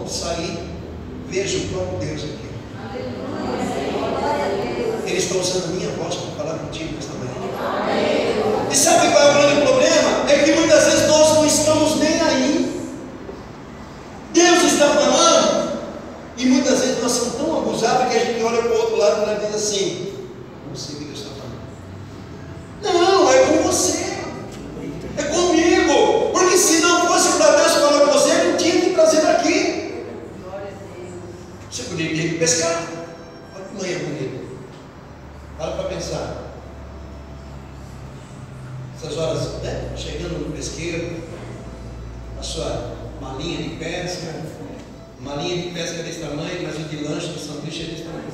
vão sair, veja o próprio Deus aqui. Ele está usando a minha voz para falar contigo nesta manhã. E sabe qual é o grande problema? É que muitas vezes nós não estamos nem aí. Deus está falando, e muitas vezes nós somos tão abusados que a gente olha para o outro lado e diz assim: não sei o que Deus está falando. Não, é com você, é comigo, porque se não fosse para Deus falar com você, ele não tinha que trazer aqui. Você poderia ter que pescar. Olha que manhã bonita. Para para pensar. Essas horas, né? Chegando no pesqueiro, a sua malinha de pesca, desse tamanho, mas o de lanche, do sanduíche é desse tamanho.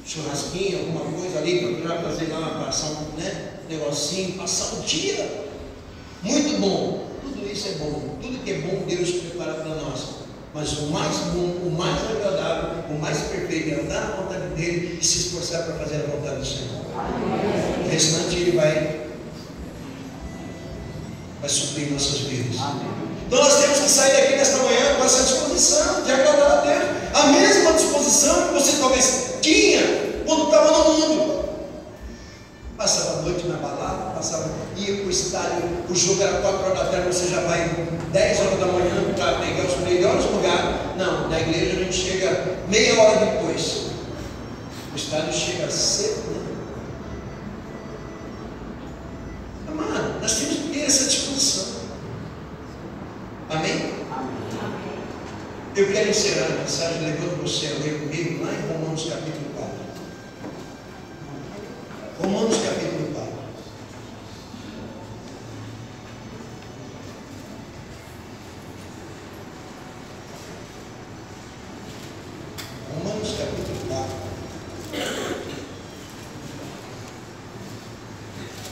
Churrasquinho, alguma coisa ali para fazer lá, passar um, né, negocinho, passar o dia. Muito bom. Tudo isso é bom. Tudo que é bom Deus prepara para nós. Mas o mais bom, o mais agradável, o mais perfeito é andar na vontade dele e se esforçar para fazer a vontade do Senhor. O restante ele vai suprir nossas vidas. Então nós temos que sair daqui nesta manhã com essa disposição de agradar a Deus. A mesma disposição que você talvez tinha quando estava no mundo. Passava a noite na balada, ia para o estádio, o jogo era 4 horas da tarde, você já vai 10 horas da manhã para pegar os melhores lugares. Não, na igreja a gente chega meia hora depois. O estádio chega cedo, né? Amado, nós temos que ter essa disposição. Amém? Eu quero encerrar a mensagem levando você a ler comigo lá em Romanos capítulo 4. Romanos capítulo 4. Romanos capítulo 4.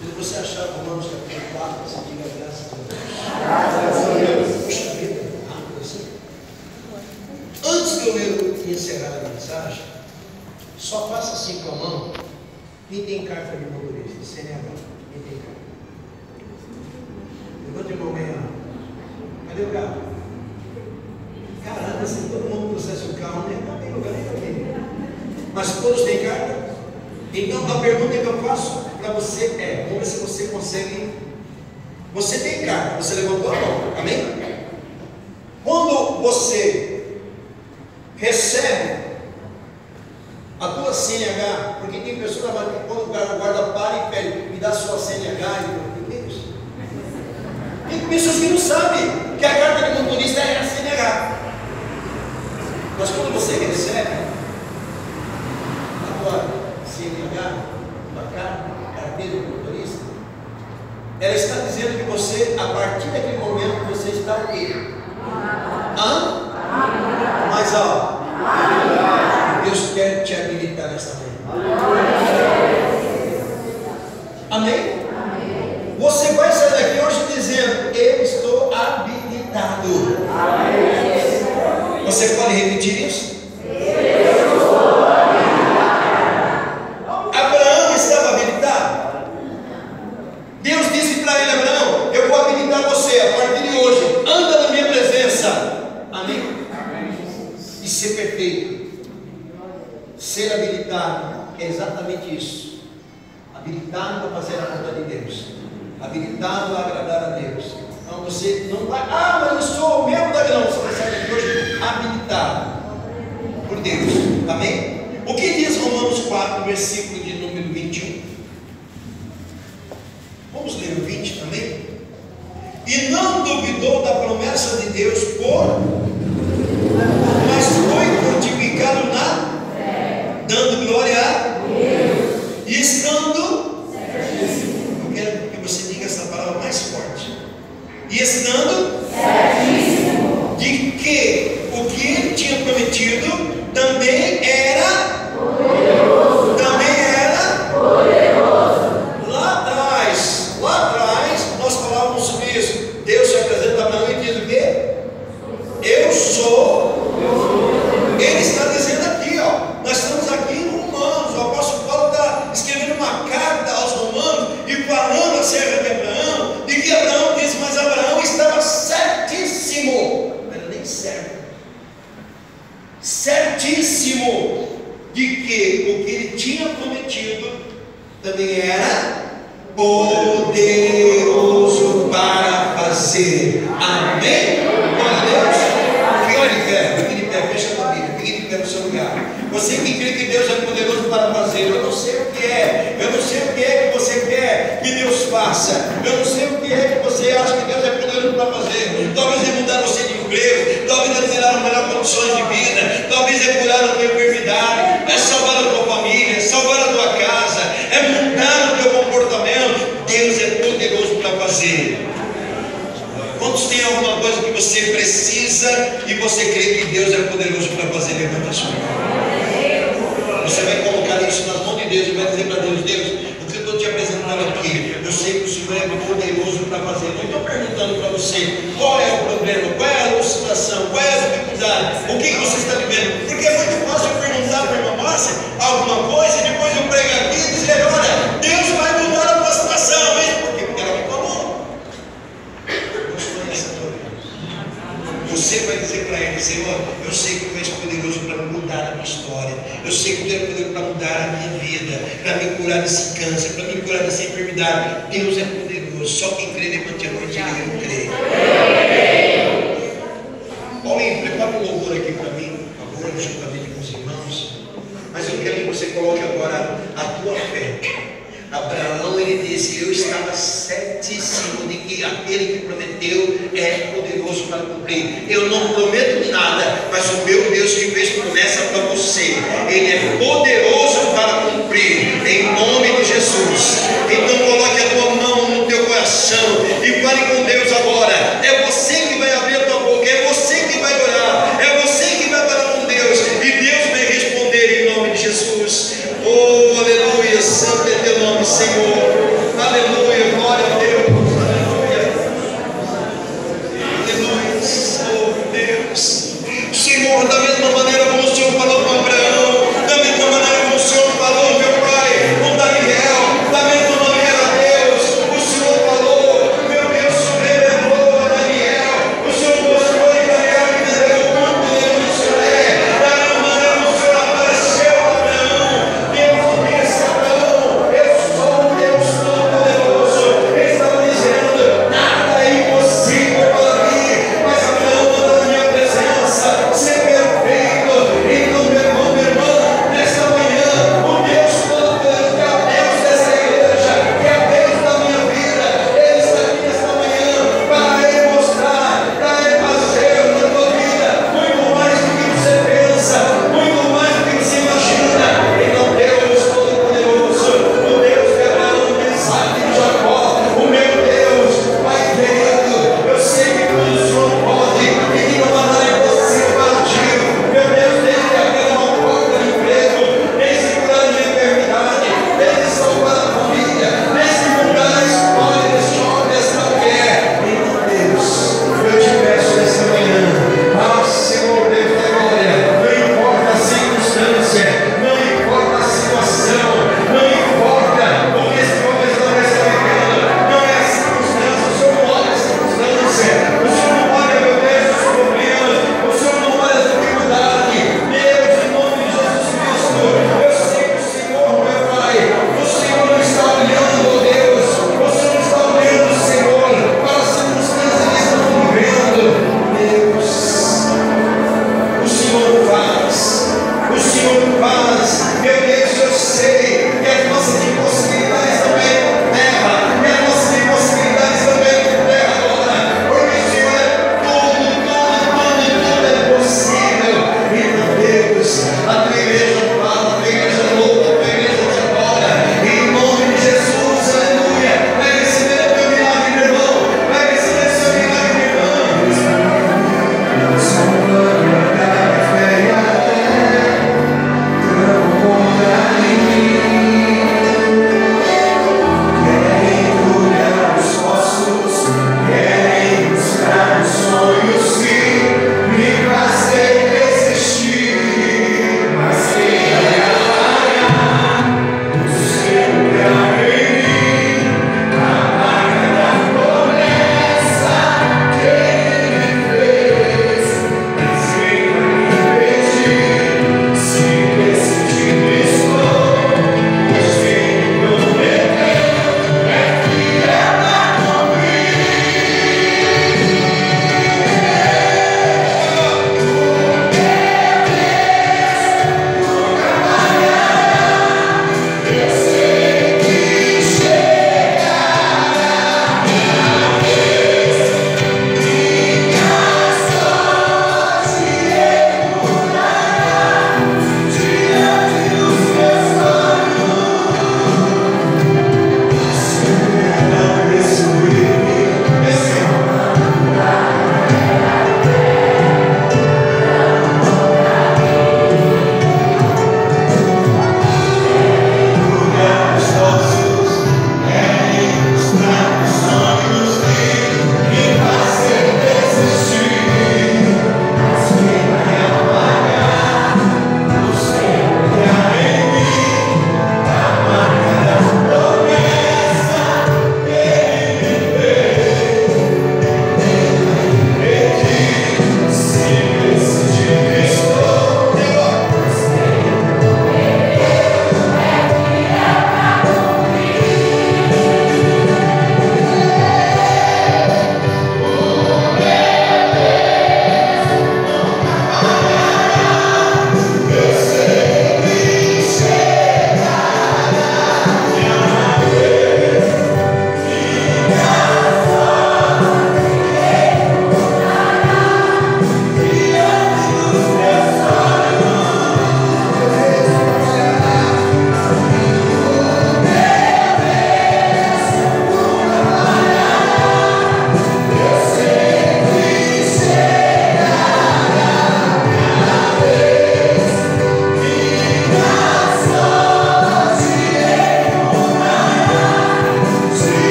Se você achar Romanos capítulo 4, você diga graças a Deus. Graças a Deus. Puxa vida, rápido assim. Antes de eu ler e encerrar a mensagem, só faça assim com a mão. Quem tem carta de motorista? CNH. Quem tem carta? Levante a mão bem alto. Cadê o carro? Caramba, se todo mundo trouxesse o carro, nem está bem lugar, nem está bem. Mas todos têm carta? Então a pergunta que eu faço para você é: vamos ver se você consegue. Você tem carta, você levantou a mão, amém? Quando você recebe a tua CNH, porque tem pessoas que quando o guarda para e pede, me dá a sua CNH, e eu digo, Deus. Tem pessoas que não sabem que a carta de motorista é a CNH. Mas quando você recebe a tua CNH, a tua carteira de motorista, ela está dizendo que você, a partir daquele momento, você está o quê? Mais alto. Deus quer te habilitar nesta manhã. Amém? Você vai sair daqui hoje dizendo: eu estou habilitado. Você pode repetir isso? Abraão estava habilitado. Deus disse para ele: Abraão, eu vou habilitar você a partir de hoje. Anda na minha presença. Amém? E ser perfeito. Ser habilitado é exatamente isso. Habilitado a fazer a vontade de Deus. Habilitado a agradar a Deus. Então você não vai, mas eu sou o mesmo da não. Você vai sair daqui hoje habilitado por Deus. Amém? O que diz Romanos 4, versículo de número 21? Vamos ler o 20 também? E não duvidou da promessa de Deus mas foi fortificado dando glória a Deus. E estando, eu quero que você diga essa palavra mais forte. E estando certíssimo de que o que ele tinha prometido também era poderoso. Lá atrás nós falávamos sobre isso. Deus se apresenta para mim e diz o quê? Eu Amém? Glória a Deus. Fique de pé, fecha a tua Bíblia, fique de pé no seu lugar. Você que crê que Deus é poderoso para fazer, eu não sei o que é, eu não sei o que é que você quer que Deus faça, eu não sei o que é que você acha que Deus é poderoso para fazer. Talvez é mudar você de emprego, talvez é tirar melhor condições de vida, talvez é curar a tua enfermidade, é salvar a tua família, é salvar a tua casa, é mudar o teu comportamento. Deus é poderoso para fazer. Quantos tem alguma coisa que você precisa e você crê que Deus é poderoso para fazer? Levanta a sua mão. Você vai colocar isso nas mãos de Deus e vai dizer para Deus: Deus, o que eu estou te apresentando aqui, eu sei que o Senhor é poderoso para fazer. Não estou perguntando para você qual é o problema, qual é a situação, qual é a dificuldade, o que você está vivendo. Porque é muito fácil eu perguntar para a irmã Márcia alguma coisa e depois eu pregar aqui e dizer: olha, Deus vai mudar a tua situação. Mesmo porque ela me falou. Você vai dizer para ele: Senhor, eu sei que tu és poderoso para mudar a minha história, eu sei que tu és poderoso para mudar a minha vida, para me curar desse câncer, para me curar dessa enfermidade. Deus é poderoso. Só quem crê, levante a mão e diga: eu creio. Paulinho, prepara um louvor aqui para mim, por favor, juntamente com os irmãos. Mas eu quero que você coloque agora a tua fé. Abraão, ele disse: eu estava certíssimo de que aquele que prometeu é poderoso para cumprir. Eu não prometo nada, mas o meu Deus que fez promessa para você, ele é poderoso para cumprir, em nome de Jesus. Então coloque a tua mão no teu coração e fale com Deus agora.